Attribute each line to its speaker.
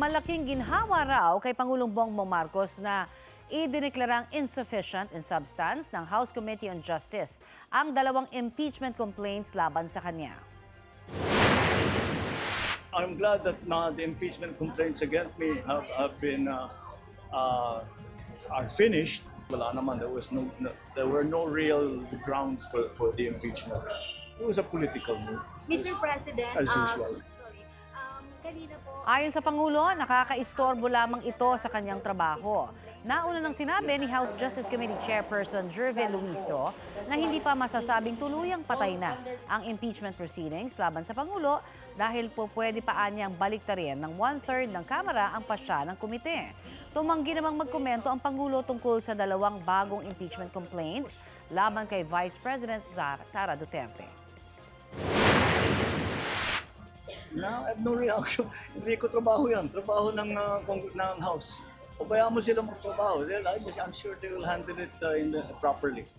Speaker 1: malaking ginhawa raw kay Pangulong Bongbong Marcos na idineklarang insufficient in substance ng House Committee on Justice ang dalawang impeachment complaints laban sa kanya.
Speaker 2: I'm glad that the impeachment complaints against me have been are finished. Wala naman, there were no real grounds for the impeachment. It was a political move.
Speaker 3: Mr. President,
Speaker 2: As usual.
Speaker 3: Kanina po,
Speaker 1: Ayon sa Pangulo, nakakaistorbo lamang ito sa kanyang trabaho. Nauna nang sinabi ni House Justice Committee Chairperson Jervin Luisto na hindi pa masasabing tuluyang patay na ang impeachment proceedings laban sa Pangulo dahil po pwede pa anyang baliktarin ng 1/3 ng Kamara ang pasya ng komite. Tumanggi namang magkomento ang Pangulo tungkol sa dalawang bagong impeachment complaints laban kay Vice President Sara Duterte.
Speaker 2: I have no reaction. Hindi ko trabaho yan. Trabaho ng House. Pabayaan mo sila magtrabaho. I'm sure they will handle it properly.